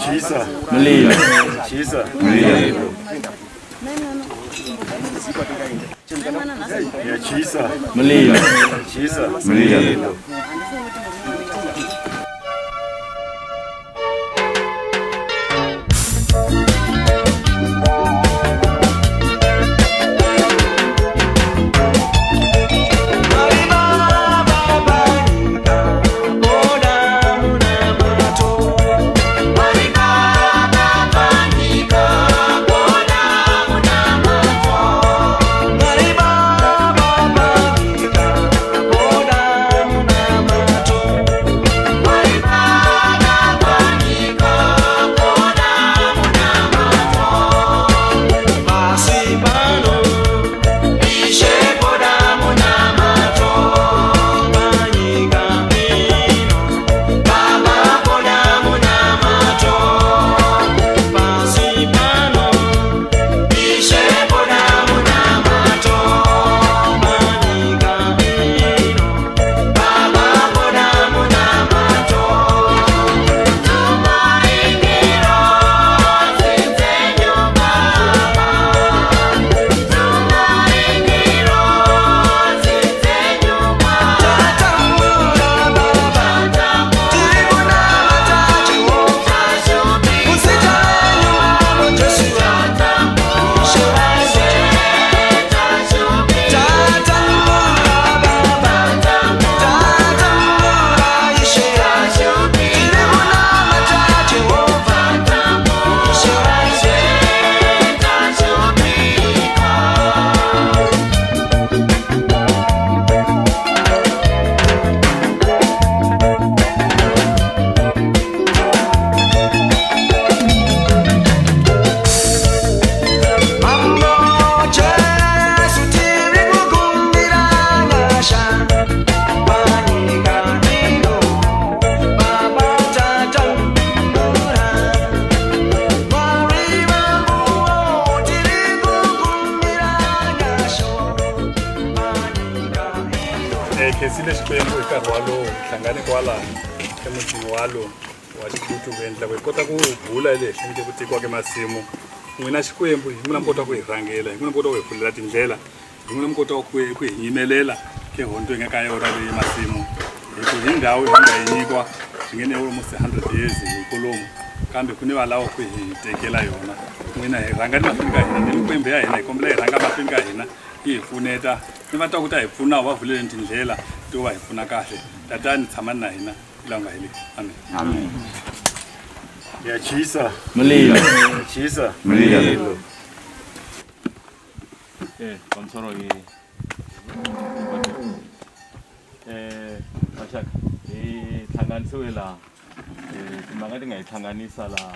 Chisa. Mlilo. Chisa. Mlilo. Chisa. Mlilo. Chisa. Mlilo. Kesile xikwembu hi nkarhi walowo hlangane kwala emutini walowo wa xigutu ku endla ku hi kota ku bula leswi ni ku tekiwa ke masimu n'wina xikwembu hi n'wina mi kota ku hi rhangela hi n'wina mi kota ku hi pfulela tindlela hi n'wina mi kota ku hi yimelela ke hondo hi nga ka yona leyi masimu hi ku hi ndhawu hi nga hi nyikiwa swi nge ne almost 100 years hi kolomu kambe ku ni valawo ku hi tekela yona n'wina hi rhanga ni mahlweni ka hina ni mikwembu ya hina hi kombela hi rhanga mahlweni ka hina hi pfuneta ni va ta ku ta hi pfuna va vuleleni tindlela to va hi pfuna kahle tatani tshamani na hina laha nga heli amen amen ya chisa mlilo chisa mlilo konsoro yi mashaka hlanganisiwe la timhaka ti nga hi hlanganisa la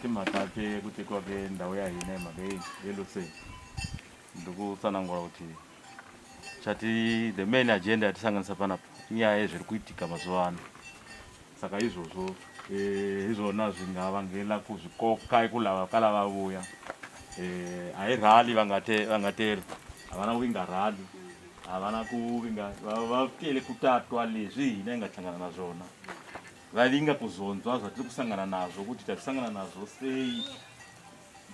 timhaka te ku tekiwa ke ndhawu ya hina hi mhaka ye Loseni nduku tsanangwa kuti chati the main agenda yatisanganisa panapa inyaya zviri kuitika mazuva ano saka izvozvo izvona zvingavangela kuzvikoka kulava kalava vuya hairali vangatero havana kuvinga rali havana kuvinga vatele kutatwa leswi hina ingahlangana nazvona vavinga kuzonzwa zvatiri kusangana nazvo kuti tatisangana nazvo sei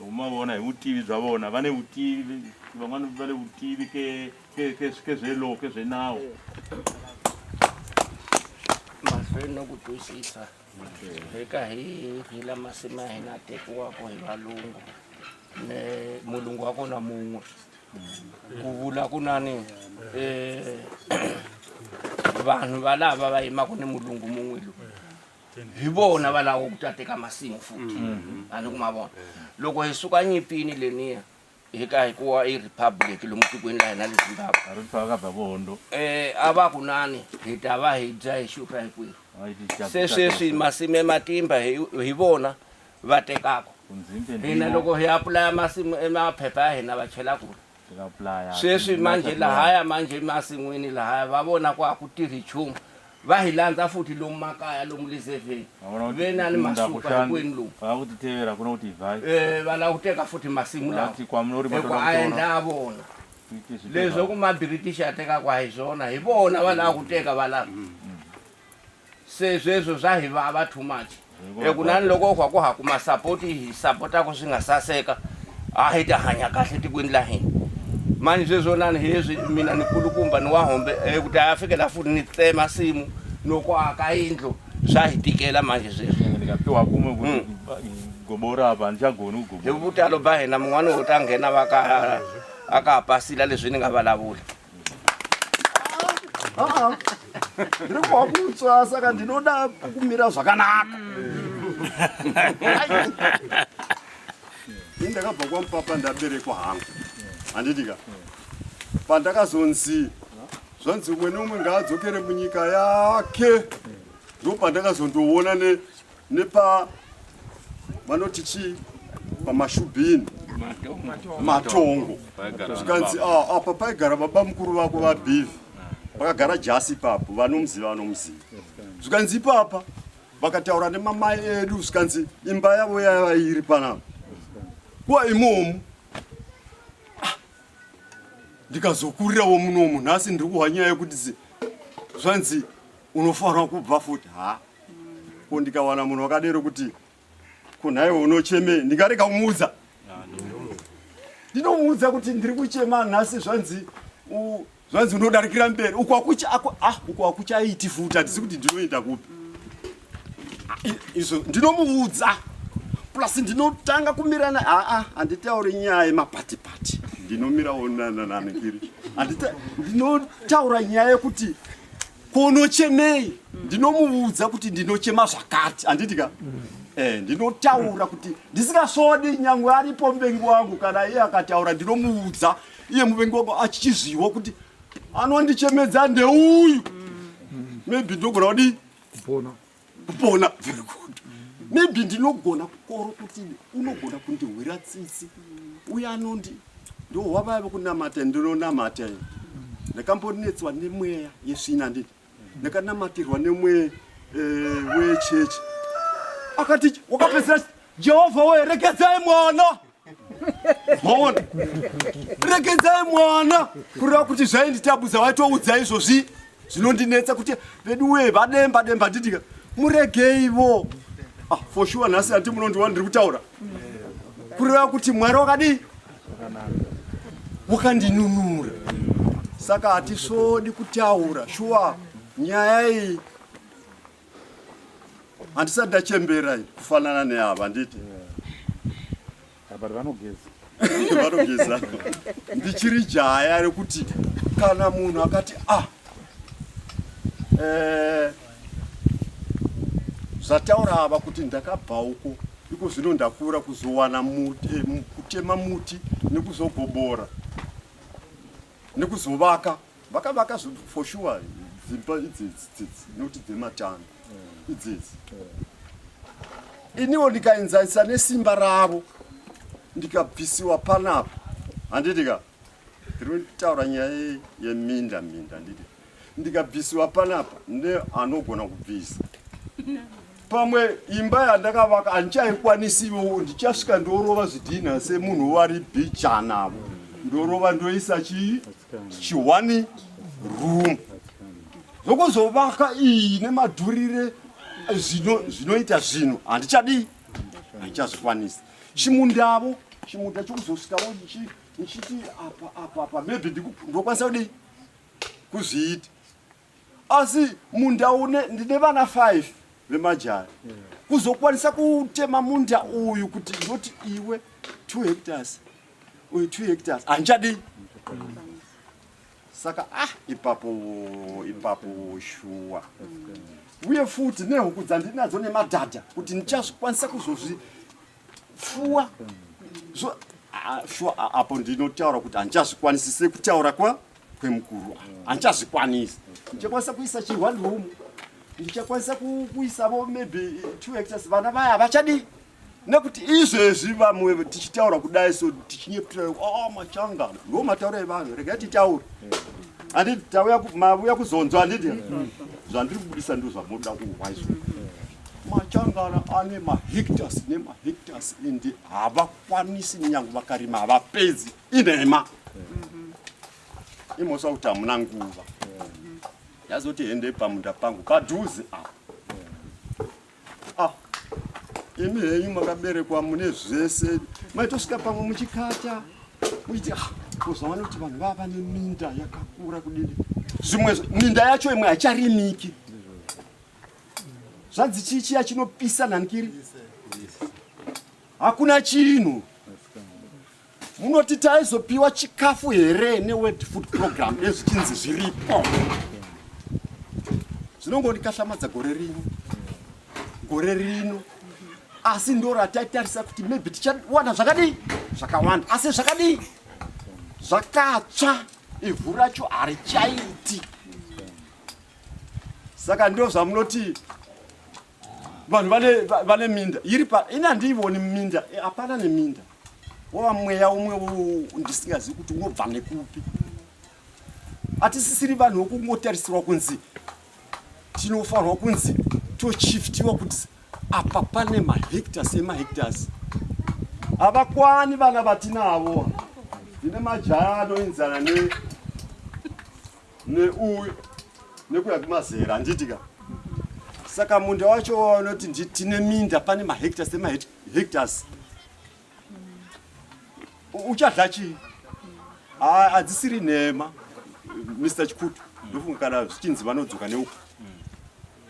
nomavona hi vutivi bya vona vane vutivi van'wana va le vutivi kezvelo kezvenawu mahlweni no ku twisisa eka hi la masimu ya hina tekiwaka hi valungu mulungu wa kona mun'we ku vula ku nani vanhu valava va yimaka ni mulungu mun'we lowu hi vona va lava ku ta teka masimu futhi ani ku ma vona loko hi suka nyipini leniya eka hi kuwa i republic lomu tikweni la hina le Zimbabwe ari faka ba bondo a va ku nani hi ta va hi dya hi xuka hi kwihi sweswi masimu ematimba hi vona va tekaka hina loko hi apply masimu emaphepha ya hina va chela ku sweswi manje lahaya manje masin'wini lahaya va vona ku a ku tirhi nchumu va hi landza futhi lomu makaya lomu lizeveni venani masuka hinkwenu lomu vakutitevera kuna kuti vai va lava ku teka futhi masimu lawa eku a endla a vona leswo ku mabritish a tekaka hi swona hi vona va lava ku teka va lava sezwezo zvahivava too much ekunani loko kwakuha kumasapoti hi sapota ko swi nga saseka a hi ta hanya kahle tikweni la hina mani sweswonani hezwi mina ni kulukumba ni wahombe kuti afikela futhi ni tsema simu noko aka yindlu swa hi tikela manje sweswo ndikapiwa kumwe kuti gobora apa ndichagoni kugobora hi vutalo ba hina mun'wana wo ta nghena va aka pasila leswi ni nga vulavula ndiri kwakutswa saka ndinoda kumira zvakanaka indakabva kwamupapa ndaberekwa hangu handitika pandakazonzi zvanzi umwe neumwe ngaadzokere munyika yake ndopandakazondoona nepa vanoti chii pamashubhini matongo zvikanzi apa paigara baba mukuru vako vabhivhi vakagara jasi ipapo vanomuziva zvikanzi ipapa vakataura nemamai edu zvikanzi imba yavo yaiva iri panapa kuva imomu ndikazokurirawo munomu nhasi ndiri kuhwa nyaya yekuti zvanzi unofanira kubva futi ko ndikawana munhu wakadero kuti kunhaiwe unocheme ndingarega kumuudza ndinomuudza kuti ndiri kuchema nhasi zvanzi unodarikira mberi uko hakuchaiti futi handisi kuti ndinoenda kupi izvo ndinomuudza plus ndinotanga kumirana handitauri nyaya yemapatipati ndinomirawo nanikiri ndinotaura nyaya yekuti konochemei ndinomuudza kuti ndinochema zvakati handitika ndinotaura kuti ndisingasvodi nyangwe aripo muvengi wangu kana iye akataura ndinomuudza iye muvengi wangu achichiziva kuti anondichemedza ndeuyu maybe ndinogona kudi kupona very good maybe ndinogona kukoro kuti unogona kundihwira tsitsi uye anondi ndo wavaiva kunamata ndinonamata ndakambonetswa nemweya yesvina nditi ndakanamatirwa nemweya wechechi akati wakapedzera Jehovha we regedzai mwana maona regedzai mwana kureva kuti zvainditambudza waitoudza izvozvi zvinondinetsa kuti vedu we vademba nditika muregeivo for sure nhasi handi munondiwana ndiri kutaura kureva kuti mwari wakadii wakandinunura saka hatisvodi kutaura shuwa nyaya iyi handisati ndachembera kufanana neava nditi vanogeza ndichiri jaya rekuti kana munhu akati zvataura ava kuti ndakabva uko iko zvino ndakura kuzowana kutema muti nekuzogobora nekuzovaka vakavaka for sure dzimba idzidzi nekuti dzematano idzidzi iniwo ndikaenzanisa nesimba ravo ndikabvisiwa panapa handitika ndinotaura nyaya yeminda nditi ndikabvisiwa panapa neanogona kubvisa pamwe imba yandakavaka handichaikwanisiwo ndichasvika ndorova zvidhina semunhu wari bhijanavo ndorova ndoisa chihwani room zokuzovaka iyi nemadhurire zvinoita zvino handichazvikwanisa chimunda chokuzosvikawo nichiti apa maybe ndokwanisa kudii kuzviita asi munda ndine vana 5 vemajaya kuzokwanisa kutema munda uyu kuti ndoti iwe 2 hectares uyu 2 hectares handichadii saka ipapo shuwa uye futi nehuku dzandinadzo nemadhadha kuti ndichazvikwanisa kuzozvifuwa shuwa apo ndinotaura kuti handichazvikwanisi sekutaura kwemukuru handichazvikwanisi ndichakwanisa kuisa chihwani room ndichakwanisa kuisavo maybe 2 hectares vana vaya havachadii nekuti izvezvi vamwe tichitaura kudai so tichinyeputira machanga ndo matauro evanhu regai titaure handiti mavuya kuzonzwa handiti zvandiri kubudisa ndo zvamoda kuhwa izvo machangana ane mahectares nemahectares ende havakwanisi nyange vakarima havapedzi inhema imosa kuti hamuna nguva yazoti hende pamunda pangu padhuze apa imi henyu makaberekwa mune zvese maitosvika pamwe muchikata muchiti kuzowana kuti vanhu vava neminda yakakura kudini zvimwe minda yacho imwe haicharimiki zvanzi chichiya chinopisa nankiri hakuna chinhu munoti taizopiwa chikafu here neworld food program nezvichinzi zviripo zvinongonikatlamadza gore rino asi ndo rataitarisa kuti maybe tichawana zvakadii zvakawanda asi zvakadii zvakatsva ivhu racho harichaiti saka ndo zvamunoti vanhu vane minda ina handiioni minda hapana neminda wava mweya umwe ndisingazivi kuti unobva nekupi hatisisiri vanhu vokungotarisirwa kunzi tinofanirwa kunzi tochiftiwa kuti apa pane mahectars emahectars havakwani vana vatinavo ndine majaya anoinzana neuyu nekuya kumazera handitika saka munda wacho wanoti tine minda pane mahectars emahectars uchadla chii hadzisiri nhema Mr. Chikutu ndofunga kana zvichinzi vanodzoka neuku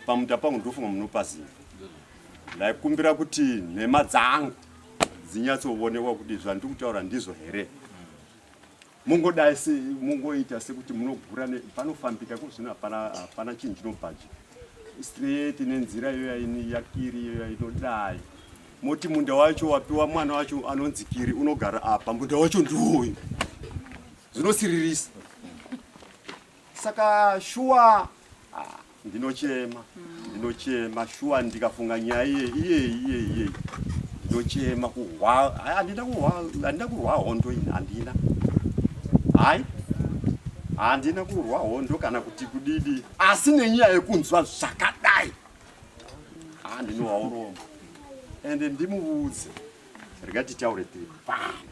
pamunda pangu ndofunga munopaziva ndaikumbira kuti nhema dzangu dzinyatsoonekwa kuti zvandiri kutaura ndizvo here mungodai mungoita sekuti munogura panofambika kuzvino hapana chinhu chinobhaji straight nenzira iyoya yakiri iyoya inodai moti munda wacho wapiwa mwana wacho anonzi Kiri unogara apa munda wacho ndiwoyu zvinosiririsa saka shuwa ndinochema shuwa ndikafunga nyaya iye ndinochema kuhwa handina kurwa hondo ini handina kurwa hondo kana kuti kudidi asi nenyaya yekunzwa zvakadai ndinohwa urombo ende ndimuudze rigati taure tiri pano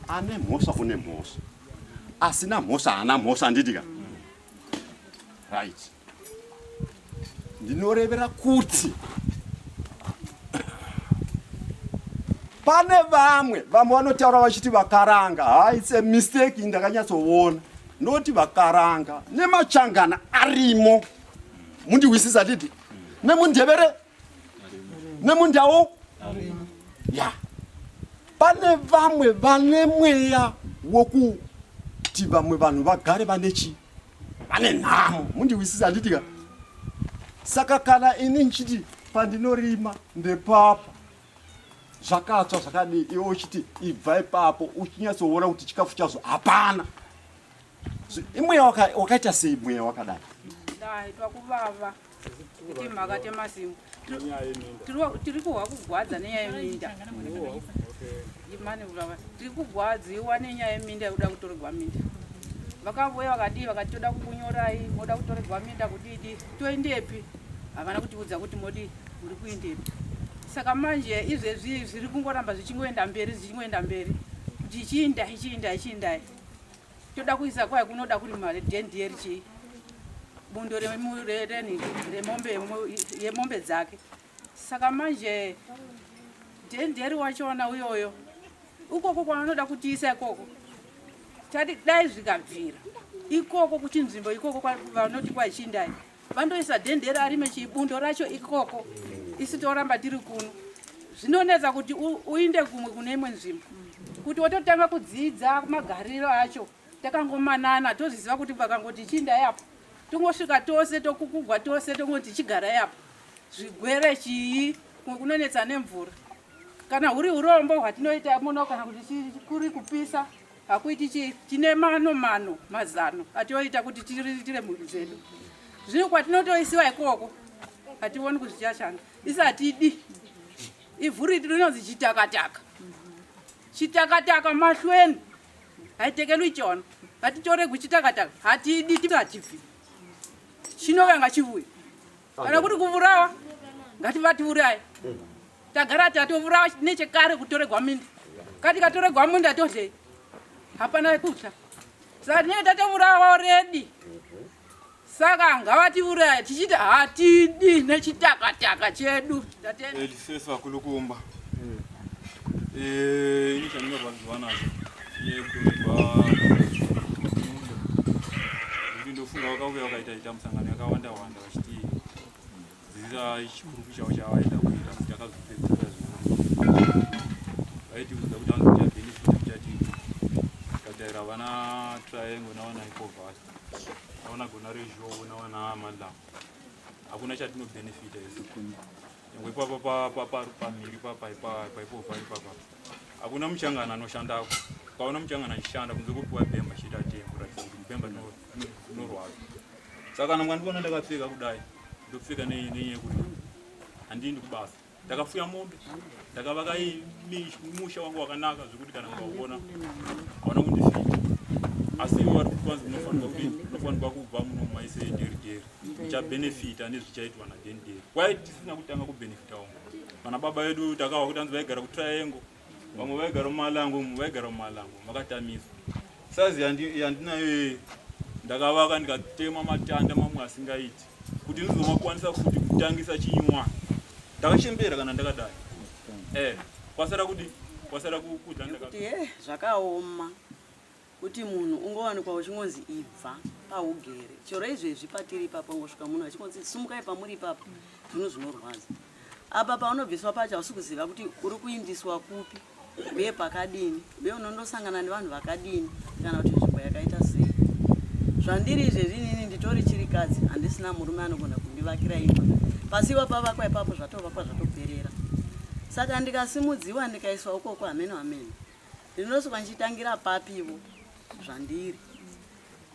ane mhosva une mhosva asina mhosva haana mhosva handitika right ndinorevera kuti pane vamwe vanotaura vachiti vakaranga it's a mistake ndakanyatsoona noti vakaranga nemachangana arimo mundiwisisa nditi nemundevere nemundawo ya pane vamwe vane mweya wokuti vamwe vanhu vagare vane nhamo mundiwisisa nditika saka kana ini nchiti pandinorima ndepapa zvakatsva zvakadii iwe uchiti ibva ipapo uchinyatsoona kuti chikafu chazvo hapana imweya wakaita sei mweya wakadai ndaitwa kuvava kuti mhaka temasimu tiri kuhwa kugwadza nenyaya yeminda tiri kugwadziwa nenyaya yeminda yekuda kutorerwa minda vakauya vakadii vakati toda kukunyorai moda kutorerwa minda kudidi toendepi havana kutiudza kuti modi muri kuendepi saka manje izvezvi zviri kungoramba zvichingoenda mberi kuti ichiindai toda kuisa kwai kunoda kurima dhendiyeri chii bundo remombe dzake saka manje dhendiyeri wachona uyoyo ukoko kwanoda kutiisa ikoko tati dai zvikabvira ikoko kuti nzvimbo ikoko vanoti kwaichindai vandoisa dhendiyeri arime chibundo racho ikoko isi toramba tiri kuno zvinonetsa kuti uinde kumwe kune imwe nzvimbo kuti watotanga kudzidza magariro acho takangomanana toziziva kuti vakangoti chindai apo tongosvika tose tokukugwa tose tongoti chigara yapo zvigwere chii kunonetsa nemvura kana huri urombo hwatinoita muno kana kuti kuri kupisa hakuiti chii tine mazano atioita kuti tire mhuri dzedu zvino kwatinotoisiwa ikoko hationi kuzvichashanda isatidi ivhu riti rinonzi chitakataka mahlweni haitekelwi chona hatitoregwi chitakataka hatidi tivatibvi chinovanga chivuya kana kuti kuvurawa ngativativuraye tagara tatovurawa nechekare kutoregwa minda kati katoregwa minda todlei hapana kutya saka tinenge tatovurawa redi saka ngavatiuraye tichiti hatidi nechitakataka chedu. Elisesi vakulukumba ini chandingarwadziwa nacho yekuba kuti ndofunga vakauya vakaita musangano yakawanda wanda vachiti zira chikuruku chavo chavaida kuita kuti akazopedzera zvino vaitiudza kuti anoita benefit kuchati kataira vana triangle nawana icovas nawana gona rezhovo nawana madlam hakuna chatinobenefita isi nyangwe ipapa pamhiri paipovhari papa hakuna muchangana anoshandako ukaona muchangana achishanda kunze kupiwa bhemba chiita tembo ratidza kuti bhemba rinorwadza saka kana mwandiona ndakapfeka kudai ndopfeka nenyekuti handindi kubasa ndakafuya mombe ndakavaka musha wangu wakanaka zvekuti kana ukauona hauna kundifita asi ivo vari kwanzi munofanirwa kubva muno maise deri muchabenefita nezvichaitwa nadenderi kwai tisina kutanga kubenefita wamwe vana baba vedu takawa kuti anzi vaigara kutriangle vamwe vaigara mumalango mumwe vaigara mumalango makatamiswa sazi yandinayo ndakavaka ndikatema matanda mamwe asingaiti kuti ndizomakwanisa futi kutangisa chinywa ndakachembera kana ndakadai kwasara kudya kuti zvakaoma kuti munhu ungowanikwa uchingonzi ibva paugere chero izvezvi patiri papa ngosvika munhu achingonzi sumukai pamuri ipapa zvinhu zvinorwadza apa paunobviswa pacho hausi kuziva kuti uri kuindiswa kupi uye pakadini uye unondosangana nevanhu vakadini kana kuti nzvimbo yakaita sei zvandiri izvezvi inini nditori chirikadzi handisina murume anogona kundivakira imba pasiwa pavakwa ipapo zvatovakwa zvatoperera saka ndikasimudziwa ndikaiswa ukoko hameno ndinosvika ndichitangira papivo zvandiri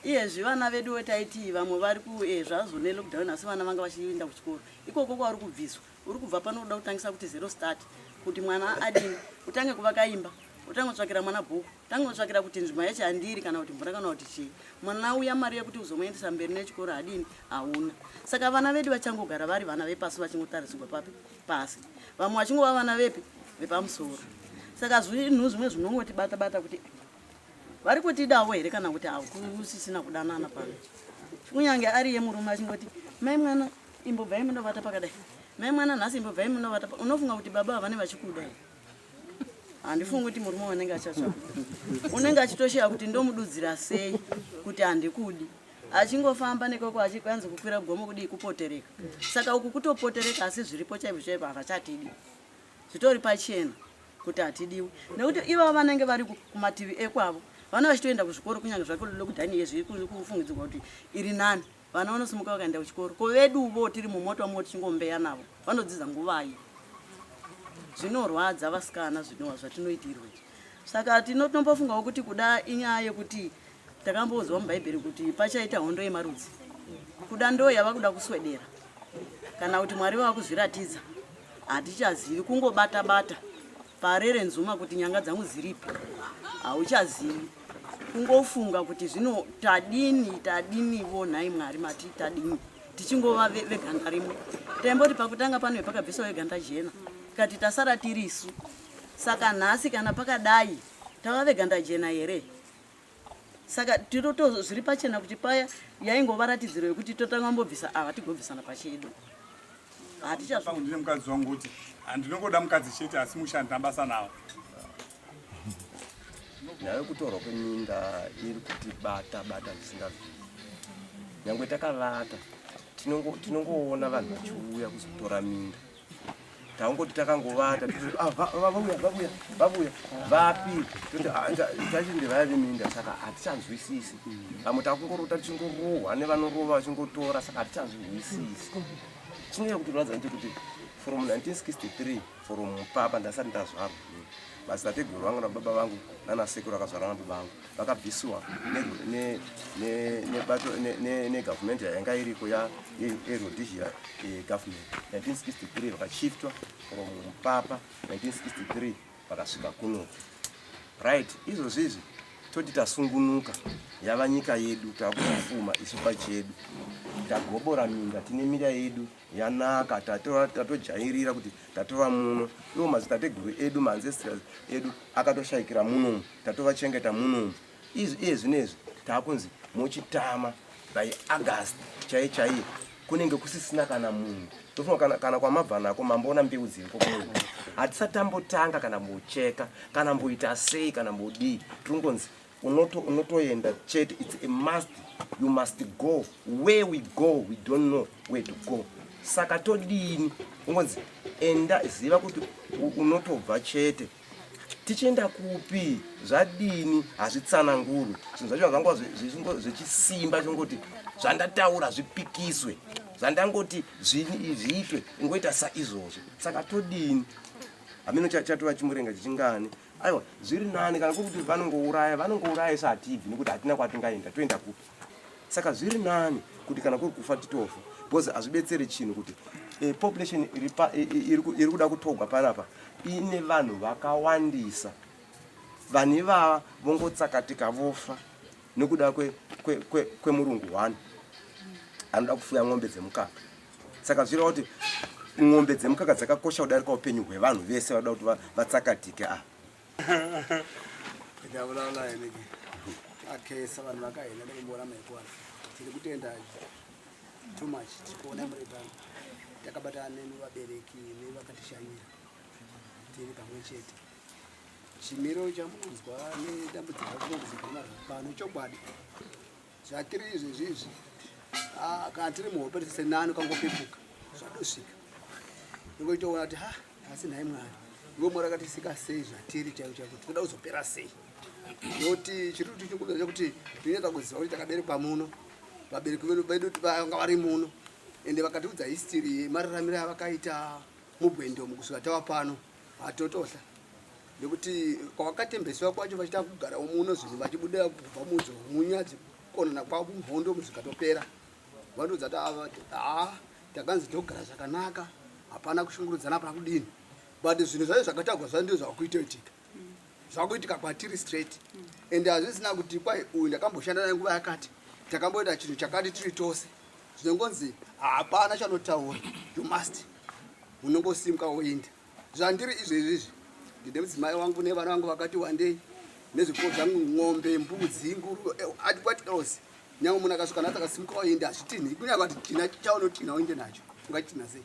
iyezvi vana vedu wetaiti vamwe vari zvazo nelockdown asi vana vanga vachienda kuchikoro ikoko kwauri kubviswa uri kubva pano uda kutangisa kuti zero start kuti mwana adini utange kuvaka imba utange kutsvakira mwana bhuku utange kutsvakira kuti nzvimbo yacho handiri kana kuti mvura kana kuti chii mwana uya mari yekuti uzomuendesa mberi nechikoro hadini hauna saka vana vedu vachangogara vari vana vepasi vachingotarisirwa papi pasi vamwe vachingova vana vepi vepamusoro saka zvinhu zvimwe zvinongoti bata kuti vari kutidawo here kana kuti hakusisina kudanana pano kunyange ari yemurume achingoti mai mwana imbobvai munovata pakadai mai mwana nhasi imbobvai munovata unofunga kuti baba havane vachikuda here handifungi kuti murume unenge achatsvakuda unenge achitosheya kuti ndomududzira sei kuti handikudi achingofamba nekoko achikwanza kukwira gomo kudii kupotereka saka uku kutopotereka asi zviripo chaizvo havachatidi zvitori pachena kuti hatidiwe nekuti ivo vanenge vari kumativi ekwavo vana vachitoenda kuzvikoro kunyange zvako lokudhani yezviri kufungidzirwa kuti iri nani vana vanosimuka vakaenda kuchikoro koveduvo tiri mumota mo tichingombeya navo vanodzidza nguvai zvinorwadza vasikana zvinova zvatinoitirwa saka tinotombofungawo kuti kuda inyaya yekuti takambozwa mubhaibheri kuti pachaita hondo yemarudzi kuda ndo yava kuda kuswedera kana kuti mwari vava kuzviratidza hatichazivi kungobata parere nzuma kuti nyanga dzangu dziripi hauchazivi kungofunga kuti zvino tadinivo nhai mwari mati tadini tichingova veganda rimwe taimboti pakutanga pano pakabviswa veganda jena tikati tasara tirisu saka nhasi kana pakadai tava veganda jena here saka zviri pachena kuti paya yaingova ratidziro yekuti totanga mbobvisa ava tigobvisana pachedu ndine mukadzi wangu kuti handinongoda mukadzi chete asi mushandi nabasa nawo nayo kutorwa kweminda iri kuti bata zvisingabviri nyangwe takavata tinongoona vanhu vachiuya kuzotora minda taungoti takangovata vabuya vapi tachinde vave minda saka hatichanzwisisi vamwe takungorota tichingorohwa nevanorova vachingotora saka hatichanzwisisi chinonyanya kutirwadza ndechekuti from 1963 from papa ndasati ndazvarwa basi tateguru vangu nababa vangu nanasekuru akazvarwa nababa vangu vakabvisiwa negavhumende yanga iriko yerhodesia government 1963 vakachiftwa from papa 1963 vakasvika kuno right izvozvizvi toti tasungunuka yava nyika yedu takufuma isu pachedu tagobora minda tine minda yedu yanaka tatojairira kuti tatova muno ivo madzitateguru edu maancestors edu akatoshayikira munomu tatovachengeta munomu iye zvinezvi taakunzi muchitama by August chaiye kunenge kusisina kana munhu tofunga kana kwamabva nako mamboona mbeu dziriko kuno hatisatambotanga kana mbocheka kana mboita sei kana mbodii tirongonzi unotoenda chete. It's a must. You must go where we go. We don't know where to go. Saka todini ungonzi enda ziva kuti unotobva chete tichenda kupi zvadini hazvitsanangurwi zvinhu zvacho zvanga zvichisimba chingoti zvandataura zvipikiswe zvandangoti zviitwe ingoita saizvozvo. Saka todini hamino chatova chimurenga chichingani aiwa zviri nani kana kuti vanongouraya sahatibvi nekuti hatina kwatingaenda toenda kupi. Saka zviri nani kuti kana kuri kufa titofa because hazvibetsere chinhu kuti population iri kuda kutogwa panapa ine vanhu vakawandisa. Vanhu ivava vongotsakatika vofa nekuda kwemurungu 1 anoda kufuya ng'ombe dzemukaka. Saka zvireva kuti ng'ombe dzemukaka dzakakosha kudarika upenyu hwevanhu vese vada kuti vatsakatike. ndavulaula heneke akhesa vanhu vakahina nekumbona maikwana tiri kutenda too much tikuona murebano takabatana nemi vabereki nevakatishanyira tiri pamwe chete. Chimiro chamunonzwa nedambudziko rakunonzwa pano chokwadi zvatiri izvezvizvi kana tiri muhope tisenani kangopepuka zvadosvika nikoitoona kuti asi nhai mwari ivo morakatisika sei zvatiri chaivo chaivo tinoda kuzopera sei noti chiri chikuda chekuti tinoita kuziva kuti takaberekwa muno vabereki vedu vanga vari muno ende vakatiudza history yemararamiro avakaita mubwendo mukusvika tava pano hatotohla nekuti kwavakatembesiwa kwacho vachita kugarawo muno zvinhu vachibuda kubva mudzo munyadzi konona kwavo muhondo muzvikatopera vandoudza kuti takanzi togara zvakanaka hapana kushungurudzana hapana kudini but zvinhu zvacho zvakatagwa zvandio zvakuitoitika zvakuitika kwatiri straight ende hazvisina kuti kwai uyu ndakamboshanda naye nguva yakati takamboita chinhu chakati tiri tose zvinongonzi hapana chanotaura you must unongosimuka woinda zvandiri izvezvizvi ndine mudzimai wangu nevana vangu vakati wandei nezvipfuwo zvangu ng'ombe mbudzi nguru ati kwati else nyange munhu akasvika nhasi akasimuka woinda hazvitinhi kunyange kuti tina chaunotinha uinde nacho ungachitinha sei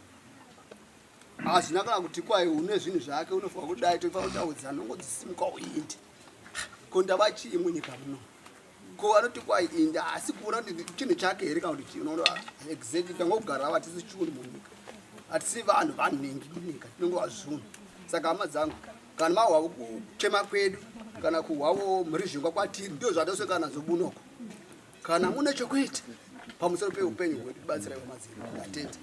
hazvina kana kuti kwai une zvinhu zvake unofanira kudai tofanira kutaudzana nongodzisimuka uinde ko ndava chii munyika muno ko vanoti kwai inda asi kuona kuti chinhu chake here kana kuti chinoona exactly tangogara hatisi churu munyika hatisi vanhu vanhingi munyika tinongova zvunhu. Saka hama dzangu kana mahwavo kuchema kwedu kana kuhwavo mhirizhingwa kwatiri ndio zvatosvika nazvo bunoko kana mune chokuita pamusoro peupenyu hwedu tibatsirai kwamadziri atete.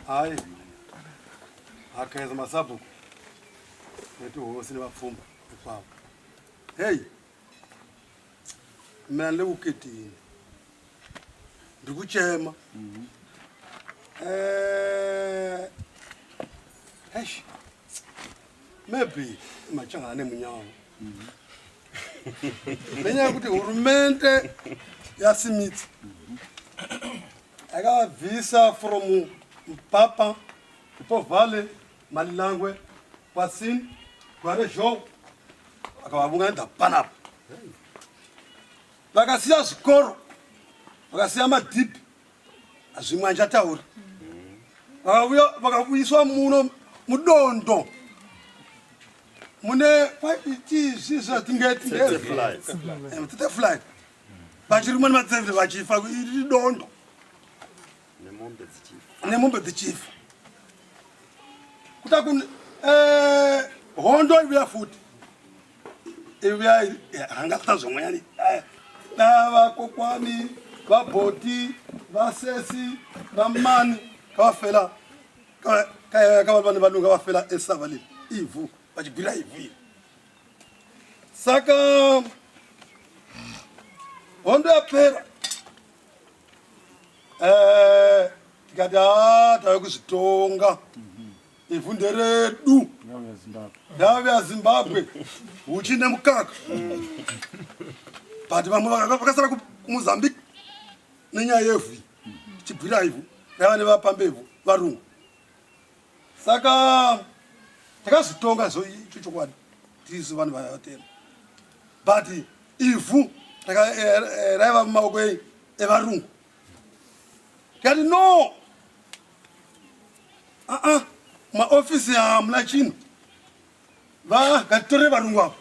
Hai akaedza masabhuku netihosi nevapfumba ikwavo hei mina ndekuketini ndikuchema eish maybe machangana nemunyawo nenyaya yekuti hurumende yasimidza akavabvisa from Mpapa, Povale, Malilangwe, Kwasin, Kwarejo, akavabunga enda panapa. Vakasiya zvikoro, vakasiya madhipi, azvimwe anjatauri. Vakavuyiswa muno mudondo. Mune kwaiti zvatingeti fly. Vachiri mune madzevere vachifa idondo. Nemombe dzichifa kuta kun hondo ibuya futi ibuya hangata zvomwanyani navakokwani vabhoti vasesi vamani kavafela kavanhu vanhu kavafela esava leli ivhu vachibvira ivhu iri saka hondo yapera tikati tave kuzvitonga ivhu nderedu ndave yazimbabwe uchi nemukaka but vamwe vakasara kumozambique nenyaya yevhu tichibvira ivhu rava nevapambevhu varungu saka takazitonga zo icho chokwadi tisi vanhu vatema but ivhu raiva mumaoko evarungu tikati no maofisi hamuna chinhu ngatitore varungu avo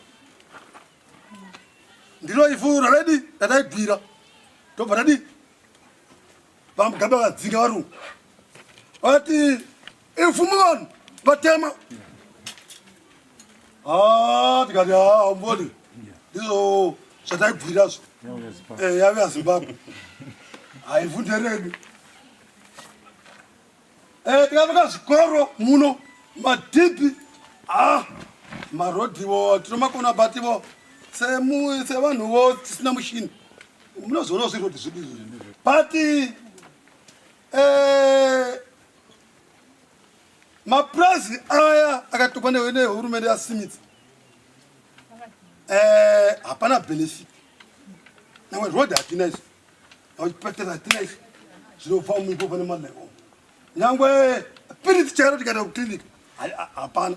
ndiro ivhu raredi rataibvira tobva tadi vamugabe vakadzinga varungu vati ivhu muvanhu vatema tikati mboni ndizvo zvataibvirazvo yave yazimbabwe haivhu nderedu tikavaka zvikoro muno madhipi marodhivo tinomakona bativo sevanhuvo tisina mushini munozoona zvirodhi zvedu izvozvo but mapurazi aya akatokwa nehurumende yasimidza hapana benefit nawe rodhi hatina izvo naupetera hatina izvo zvinobva muipo pane madlaivo nyangwe piriti chairo tikaenda kuklinika hapana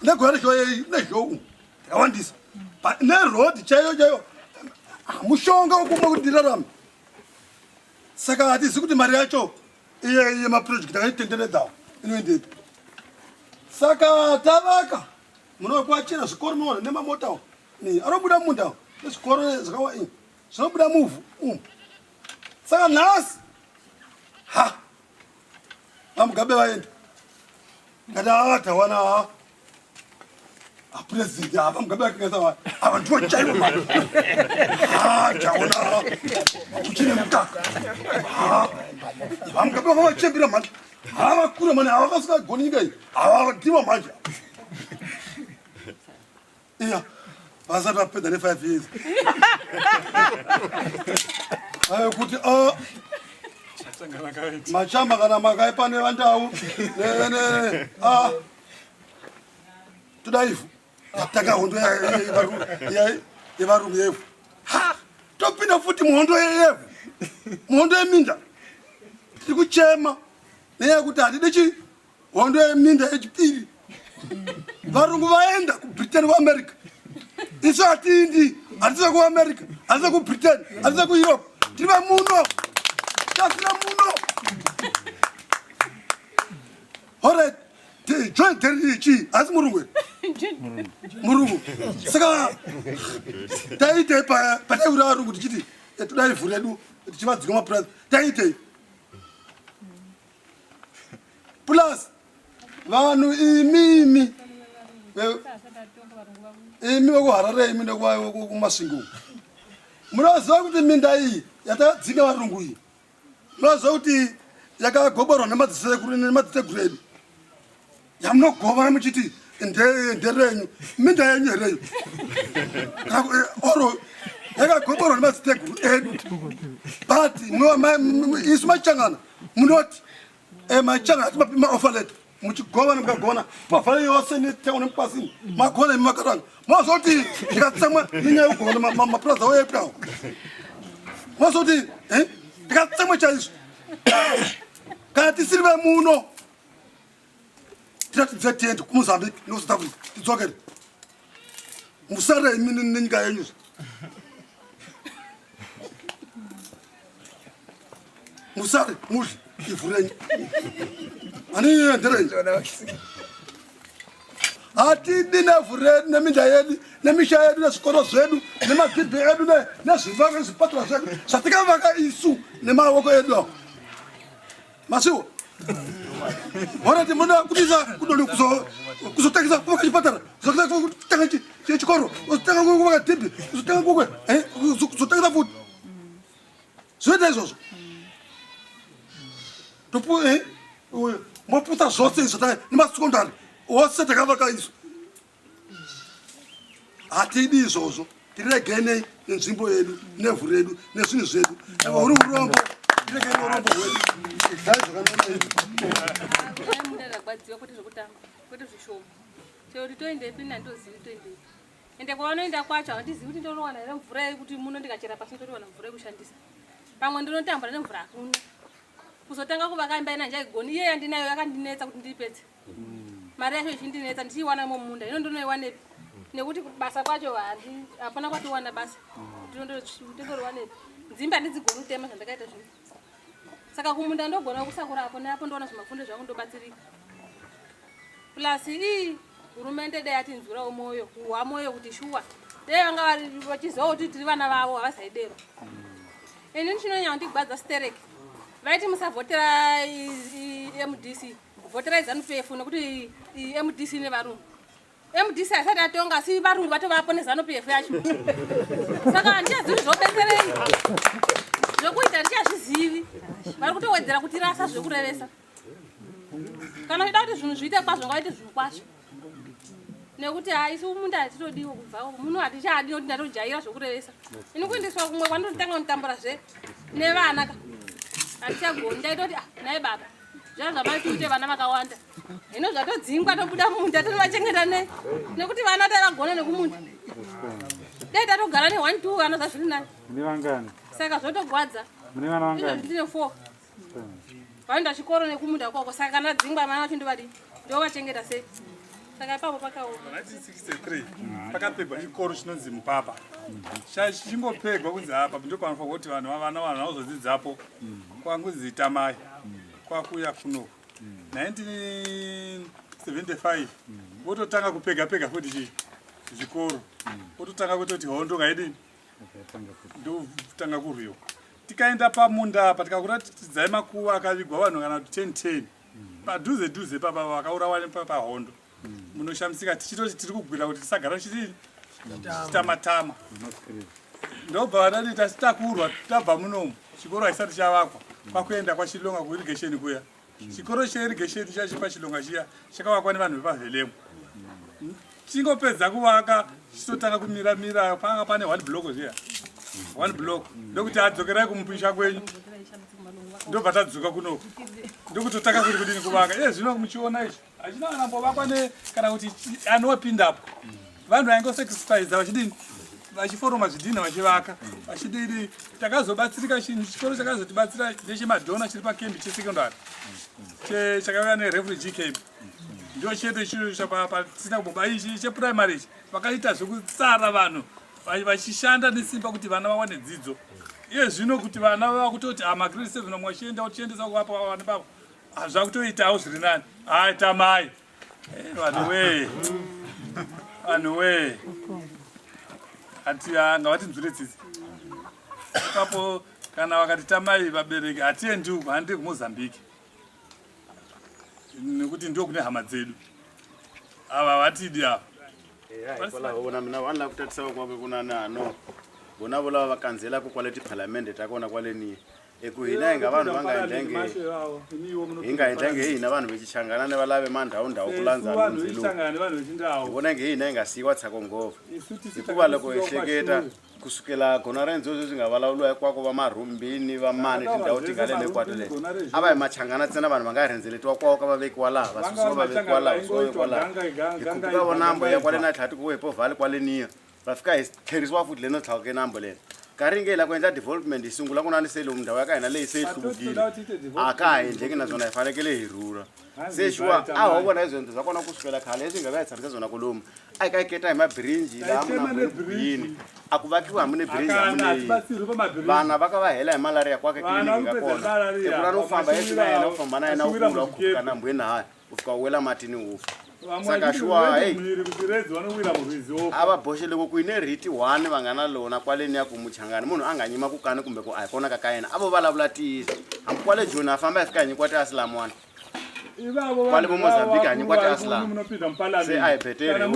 negora nezhou tikawandisa nerodhi chaiyo mushonga wokumwa kuti ndirarame saka hatizi kuti mari yacho iye mapurojekti akaitenderedzawo inoendepi saka tavaka munokwachena zvikoro muona nemamotawo anobuda mundawo nezvikoro zvakawa zvinobuda muvhu saka nhasi vamugabe vaenda ngati tawana apurezidendi vamugabe vakengesa ava ndiwo chaivo mari taona kuchine mutaka vamugabe vakavachembera mhandi havakura mani havakasingagoni nyika iyi havadiwa manje iya vasati vapedza ne5 years kuti machamba kana makaipa nevandau toda ivhu yatanga hondo yevarungu yevhu topinda futi muhondo yevhu muhondo yeminda tiri kuchema nenyaya yekuti hatidi hondo yeminda yechipiri varungu vaenda kubritain kuamerica isu hatindi hatisa kuamerica hatisa kubritain hatisa kueurope tiri vamuno tasina muno alright joint territory asi murungu murungu saka taite pataura varungu tichiti toda ivhu redu tichivadzinga mapurazi taitei plus vanhu imi vekuharare imi nekumasvingo munoziva kuti minda iyi yatadzinga varungu iyi munoziva kuti yakagoborwa nemadzisekuru nemadzitegur edu yamunogovana muchiti nderenyu minda yenyu hereyo oro yakagoborwa nemadziteguru edu but isu machangana munoti machangana atimapima ofaleta muchigovana mukagona mavhara yose neteo nemupasini magona emimakatanga mazoti ndikatsamwa nenyaya yekugona mapurazi avo epwawo mazoti ndikatsamwa chaizvo kana tisiri vemuno tiratidze tiende kumozambique nekusouth africa tidzokere musare imi nenyika yenyu musare mudle ivhu renyu anienderenyu hatidi nevhu redu neminda yedu nemisha yedu nezvikoro zvedu nemagibhi edu nezvipatara zvedu zvatikavaka isu nemaoko edu awo masiwo orati muna kutisa kudoni kuzotangisa kuvaka chipatara kuzotanga chikoro kuzotanga kuvaka dhibhi kuzotanga kuzotangisa futi zvoita izvozvo moputa zvose izvo nemasekondari ose takavaka izvo hatidi izvozvo tiregenei nenzvimbo yedu nevhu redu nezvinhu zvedu uri urombo tiregei urombo hwedu ndakwadziwa kwete zvekutamba kwete zvishoma chekuti toendepi nandozivi toendepi ende kwavanoenda kwacho handizivi kuti ndinowana here mvura yekuti muno ndikachera pasi ndotowana mvura yekushandisa pamwe ndinotambura nemvura hakuna kuzotanga kuvaka imba ina njaigoni iye yandinayo yakandinetsa kuti ndipedze mari yacho ichindinetsa ndichiiwana mumunda ino ndinoiwanepi nekuti basa kwacho hapana kwatiwana basa ndingoriwanepi nzimba ndidzigona kutema zvandakaita zvino saka kumunda ndogona kusakura apo neapo ndoona zvimafundo zvangu ndobatsirika plus hurumende dai yatinzwirawo moyo kuhwa moyo kuti shuwa dai vanga vachiziva kuti tiri vana vavo havasaidero ini ndichinonyanya kundigwadza stereki vaiti musavhotera MDC vhoterai ZANU-PF nekuti MDC nevarungu MDC asati atonga asi varungu vatovapo neZANU-PF yacho saka handichazivi zvobetserei zvokuita ndichazvizivi vari kutowedzera kuti rasa zvekurevesa kana uchida kuti zvinhu zviite kwazvo ngaite zvinhu kwazvo nekuti haisi munda hatitodiwo kubva muno hatichadi nokuti ndatojaira zvokurevesa ini kuendeswa kumwe kwandotanga kutamburazve nevana ka hatichagoni ndaita kuti nai baba zvaa zvamaitiute vana vakawanda hino zvatodzingwa tobuda munda tonovachengeta nei nekuti vana taivagona nekumunda dai tatogara ne1 2 vana zvazviri nai saka zvotogwadza izvo ndine 4 vaenda chikoro nekumunda kwako saka kana dzingwa vana vacho ndovadii ndovachengeta sei saka ipapo pakaoma 1963 pakapegwa chikoro chinonzi Mupapa chingopegwa kunzi apa ndopanofanirwa kuti vana vazodzidzapo kwanguzi Tamai kwakuya kuno 1975 vototanga kupega futi zvikoro vototanga kutoti hondo ngaidini ndotanga kurwiwa tikaenda pamunda apa tikakuratidzai makuva akavigwa vanhu kana 10 padhuze papa vakaurawa pahondo munoshamisika tichitoti tiri kugwira kuti tisagara chitamatama ndobva vadati tasitakurwa tabva munomu chikoro haisati chavakwa kwakuenda kwachilonga kuirrigation kuya chikoro cheirrigation chacho pachilonga chiya chakavakwa nevanhu vepavhelemo chingopedza kuvaka chitotanga kumiramira panga pane 1 block zviya 1 block ndokuti adzokerai kumupisha kwenyu ndobva tadzuka kunoku ndokutotanga kuti kudini kuvaka zvino muchiona izvi hachina anambovakwa kana kuti anopindapo vanhu vaingosacrifiza vachidini vachiforoma zvidhina vachivaka vachidini takazobatsirika chinhu chikoro chakazotibatsira nechemadhona chiri pakembi chesekondari chakauya nerefugee camp ndo chete chiro chapatisina kubomba ichi cheprimary ichi vakaita zvekutsara vanhu vachishanda nesimba kuti vana vawane dzidzo zvino kuti vana vakutoti magrade 7 mwashienda uchiendesa kuvapa vana pavo zvakutoitawo zviri nani Tamai vanhu we ati ngavatinzwire tsitsi ipapo kana vakati Tamai vabereki hatiendi uku handiri kuMozambique nekuti ndio kune hama dzedu ava vatidi ava ona mina vanla kutatisawo kwake kunana no bona vola vakanzela ku quality parliament takona kwaleni ekuhina inga vanhu vangaendenge hina vanhu vechichangana nevalave mandhawu kulanza vanhu vechindau bona nge hina ingasiwa tsako ngova ikuva loko ehleketa kusukela gona renzozo zvingavalawulwa kwako vamarumbini vamani tindhawu tingale nekwatole ava machangana tsena vanhu vangarenzeletwa kwawo kavavekiwa laha vasusiwa vavekiwa laha usovekiwa laha ikupuka vonambo yakwale natlhati kuwepo vhali kwaleniya vafika hitlheriswa futhi leno tlhawake nambo lena karingela kuendla development isungula kunani selo mndawu ya ka hina leyi se hlukile a ka ha endleki na zona hi fanekele hi rhurha se shuwa a ho vona izonto za kona kusukela khale leswi hi nga va hi tshamisa zona kolomu a hi ka hi keta hi mabirinji laha munabuyini a ku vakiwa hambi ne birinji hamuneyi vana va ka va hela hi malaria kwake kliniki nga kona ekula no famba yesi na yena u famba na yena u kula u khuphuka nambweni haya u fika u wela matini u fa saka shuwa ava boxe loko ku yine riti 1 va nga na lona kwaleni ya ku muchangani munhu a nga nyima ku kani kumbe ku a hi kona ka yena a vo vulavula tiyisa hambi kwale joni a famba hi fika hi nyikiwa ti-aslam wana kwale vo Mozambique a nyikiwa ti-aslam se a hi betere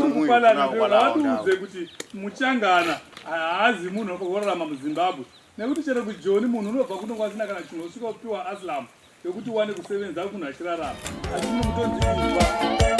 vatudze kuti muchangana haazi munhu worarama muZimbabwe nekuti chero kujoni munhu unobva kuno kwasina kana chinhu usvika kupiwa aslam yekuti uwane kusevenza kunhu achirarama asi munomutonziwa